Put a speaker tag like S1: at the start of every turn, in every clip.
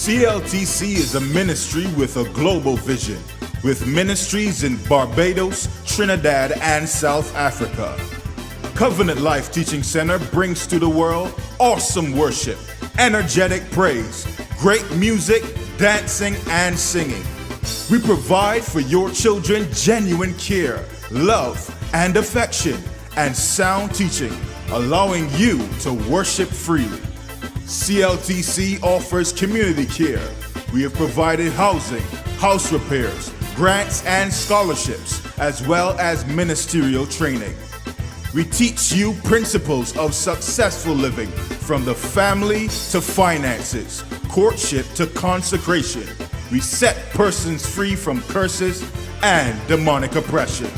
S1: CLTC is a ministry with a global vision, with ministries in Barbados, Trinidad, and South Africa. Covenant Life Teaching Center brings to the world awesome worship, energetic praise, great music, dancing, and singing. We provide for your children genuine care, love, and affection, and sound teaching, allowing you to worship freely. CLTC offers community care. We have provided housing, house repairs, grants, and scholarships, as well as ministerial training. We teach you principles of successful living, from the family to finances, courtship to consecration. We set persons free from curses and demonic oppression.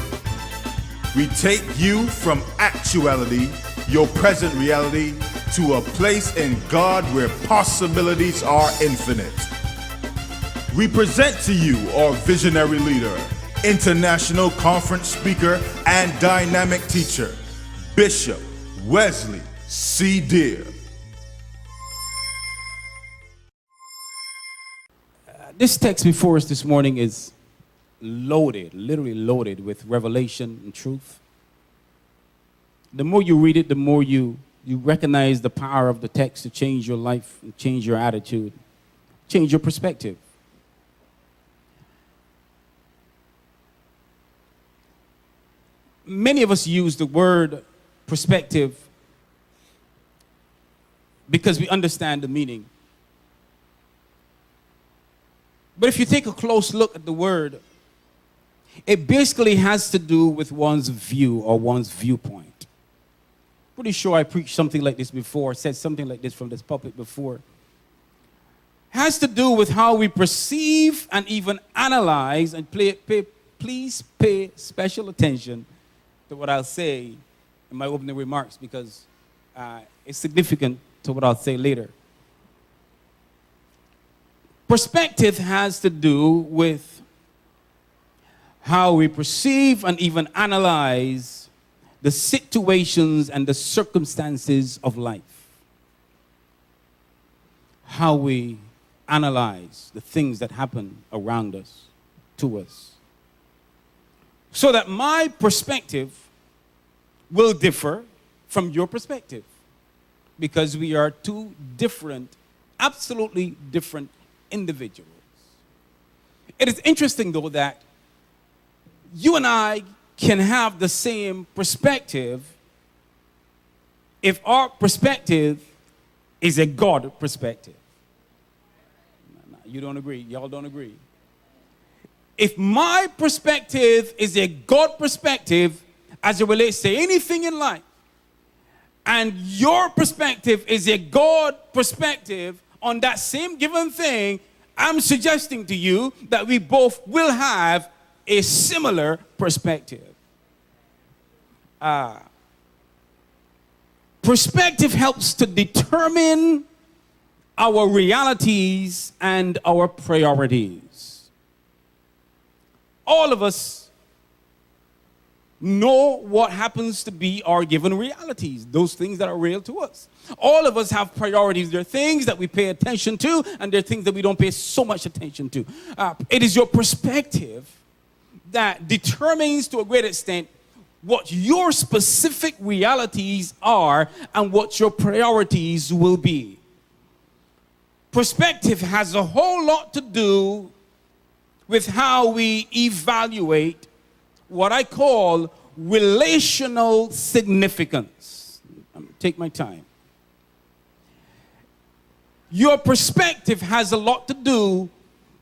S1: We take you from actuality, your present reality, to a place in God where possibilities are infinite. We present to you our visionary leader, international conference speaker, and dynamic teacher, Bishop Wesley Dear.
S2: This text before us this morning is loaded, literally loaded with revelation and truth. The more you read it, the more you recognize the power of the text to change your life, and change your attitude, change your perspective. Many of us use the word perspective because we understand the meaning. But if you take a close look at the word, it basically has to do with one's view or one's viewpoint. Pretty sure I preached something like this before, said something like this from this pulpit before. Has to do with how we perceive and even analyze, and please pay special attention to what I'll say in my opening remarks, because it's significant to what I'll say later. Perspective has to do with how we perceive and even analyze the situations and the circumstances of life. How we analyze the things that happen around us, to us. So that my perspective will differ from your perspective, because we are two different, absolutely different individuals. It is interesting, though, that you and I can have the same perspective if our perspective is a God perspective. You don't agree. Y'all don't agree. If my perspective is a God perspective as it relates to anything in life, and your perspective is a God perspective on that same given thing, I'm suggesting to you that we both will have a similar perspective. Perspective helps to determine our realities and our priorities. All of us know what happens to be our given realities, those things that are real to us. All of us have priorities. There are things that we pay attention to, and there are things that we don't pay so much attention to. It is your perspective that determines to a great extent what your specific realities are and what your priorities will be. Perspective has a whole lot to do with how we evaluate what I call relational significance. Take my time. Your perspective has a lot to do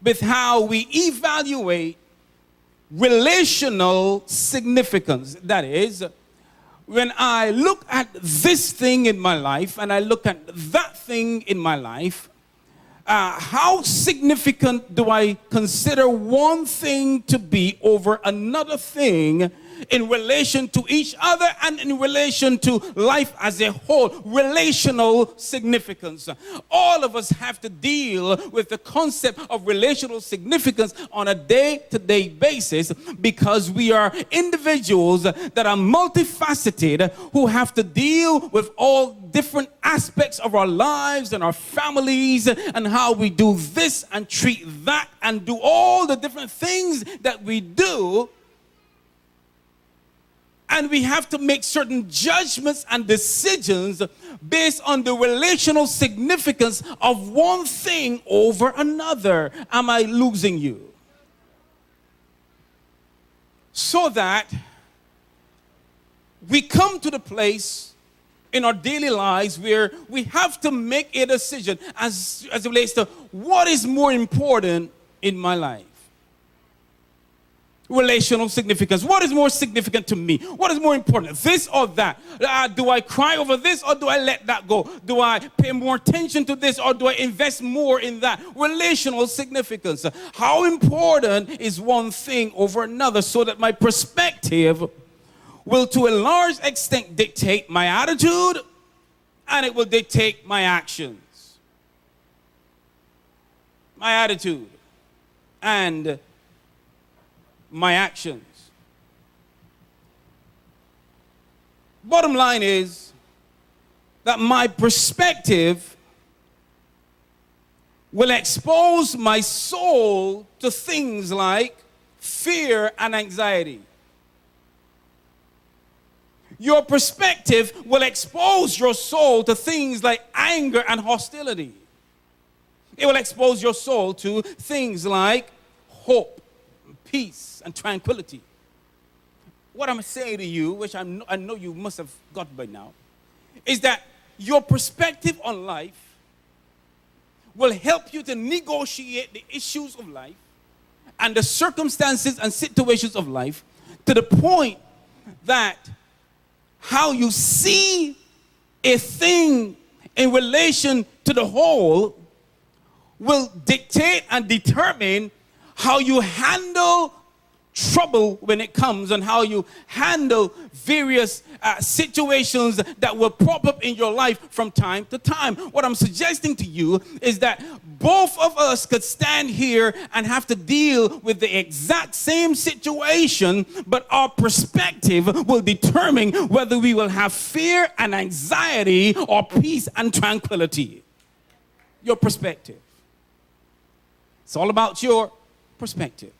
S2: with how we evaluate relational significance. That is, when I look at this thing in my life and I look at that thing in my life, how significant do I consider one thing to be over another thing in relation to each other and in relation to life as a whole. Relational significance. All of us have to deal with the concept of relational significance on a day-to-day basis because we are individuals that are multifaceted who have to deal with all different aspects of our lives and our families and how we do this and treat that and do all the different things that we do. And we have to make certain judgments and decisions based on the relational significance of one thing over another. Am I losing you? So that we come to the place in our daily lives where we have to make a decision as it relates to what is more important in my life. Relational significance. What is more significant to me? What is more important? This or that? Do I cry over this or do I let that go? Do I pay more attention to this or do I invest more in that? Relational significance. How important is one thing over another so that my perspective will to a large extent dictate my attitude and it will dictate my actions. My attitude and my actions. Bottom line is that my perspective will expose my soul to things like fear and anxiety. Your perspective will expose your soul to things like anger and hostility. It will expose your soul to things like hope, peace, and tranquility. What I'm saying to you, which I know you must have got by now, is that your perspective on life will help you to negotiate the issues of life and the circumstances and situations of life to the point that how you see a thing in relation to the whole will dictate and determine how you handle trouble when it comes and how you handle various situations that will pop up in your life from time to time. What I'm suggesting to you is that both of us could stand here and have to deal with the exact same situation, but our perspective will determine whether we will have fear and anxiety or peace and tranquility. Your perspective. It's all about your perspective.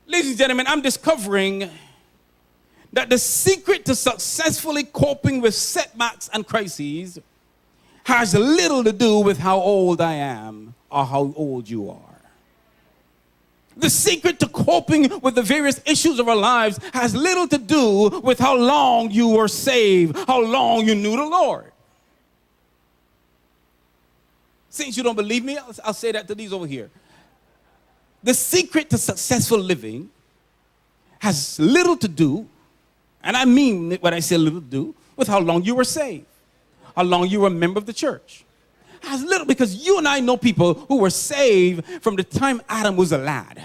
S2: Ladies and gentlemen, I'm discovering that the secret to successfully coping with setbacks and crises has little to do with how old I am or how old you are. The secret to coping with the various issues of our lives has little to do with how long you were saved, how long you knew the Lord. Since you don't believe me, I'll say that to these over here. The secret to successful living has little to do, and I mean what I say little to do, with how long you were saved, how long you were a member of the church. It has little, because you and I know people who were saved from the time Adam was a lad.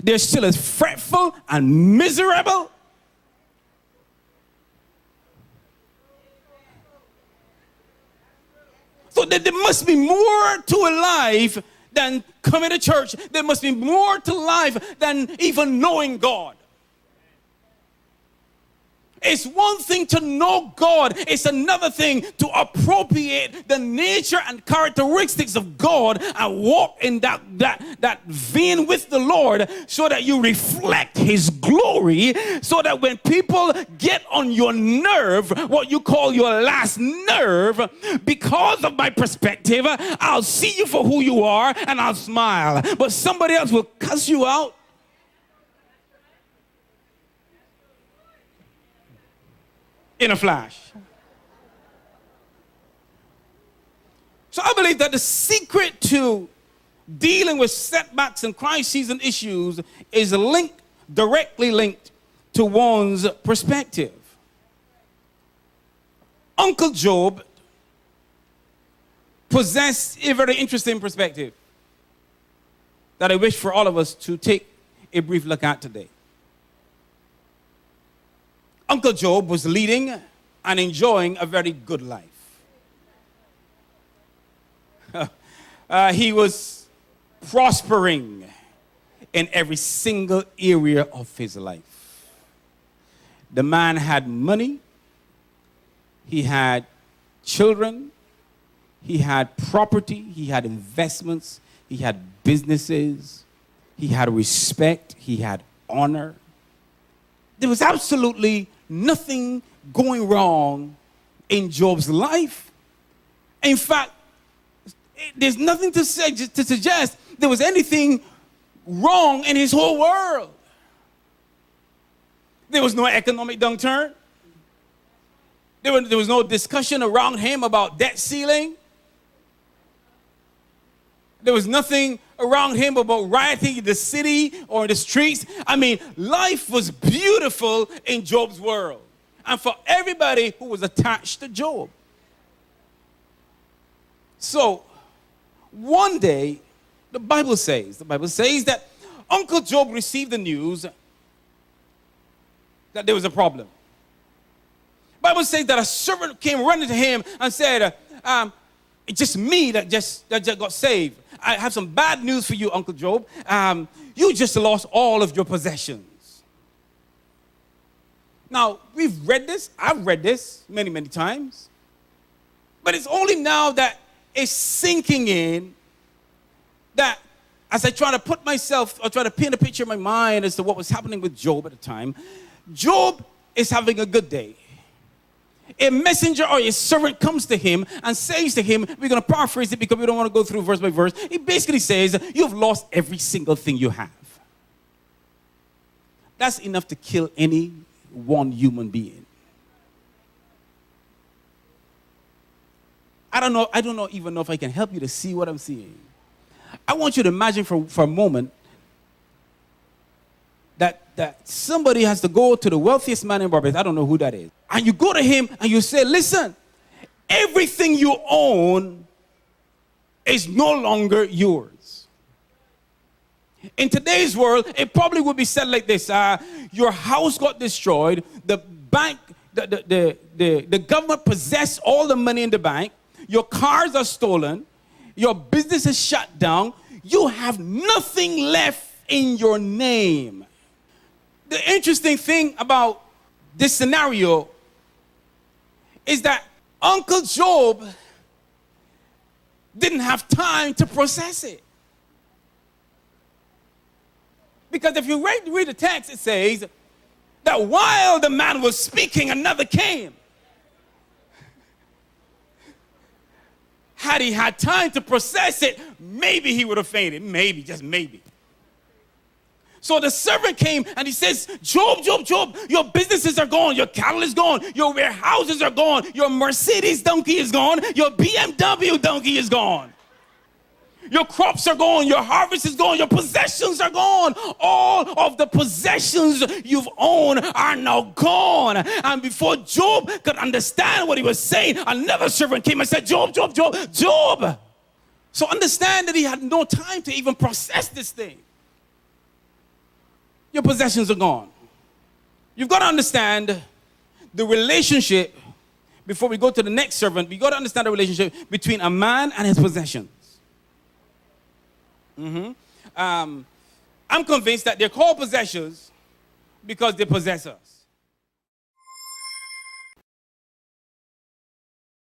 S2: They're still as fretful and miserable. So there must be more to a life than coming to church. There must be more to life than even knowing God. It's one thing to know God. It's another thing to appropriate the nature and characteristics of God and walk in that vein with the Lord so that you reflect His glory, so that when people get on your nerve, what you call your last nerve, because of my perspective, I'll see you for who you are and I'll smile. But somebody else will cuss you out. In a flash. So I believe that the secret to dealing with setbacks and crises and issues is directly linked to one's perspective. Uncle Job possessed a very interesting perspective that I wish for all of us to take a brief look at today. Uncle Job was leading and enjoying a very good life. He was prospering in every single area of his life. The man had money, he had children, he had property, he had investments, he had businesses, he had respect, he had honor. There was absolutely nothing going wrong in Job's life. In fact, there's nothing to suggest there was anything wrong in his whole world. There was no economic downturn. There was no discussion around him about debt ceiling. There was nothing around him about rioting in the city or in the streets. I mean, life was beautiful in Job's world. And for everybody who was attached to Job. So, one day, the Bible says that Uncle Job received the news that there was a problem. The Bible says that a servant came running to him and said, it's just me that just got saved. I have some bad news for you, Uncle Job. You just lost all of your possessions. Now, we've read this. I've read this many, many times. But it's only now that it's sinking in that as I try to try to paint a picture in my mind as to what was happening with Job at the time, Job is having a good day. A messenger or a servant comes to him and says to him, we're going to paraphrase it because we don't want to go through verse by verse. He basically says, you've lost every single thing you have. That's enough to kill any one human being. I don't even know if I can help you to see what I'm seeing. I want you to imagine for a moment that somebody has to go to the wealthiest man in Barbados. I don't know who that is. And you go to him and you say, listen, everything you own is no longer yours. In today's world, it probably would be said like this. Your house got destroyed. The bank, the government possessed all the money in the bank. Your cars are stolen. Your business is shut down. You have nothing left in your name. The interesting thing about this scenario is that Uncle Job didn't have time to process it. Because if you read the text, it says that while the man was speaking, another came. Had he had time to process it, maybe he would have fainted. Maybe, just maybe. So the servant came and he says, Job, your businesses are gone. Your cattle is gone. Your warehouses are gone. Your Mercedes donkey is gone. Your BMW donkey is gone. Your crops are gone. Your harvest is gone. Your possessions are gone. All of the possessions you've owned are now gone. And before Job could understand what he was saying, another servant came and said, Job. So understand that he had no time to even process this thing. Your possessions are gone. You've got to understand the relationship, before we go to the next servant, we've got to understand the relationship between a man and his possessions. I'm convinced that they're called possessions because they possess us.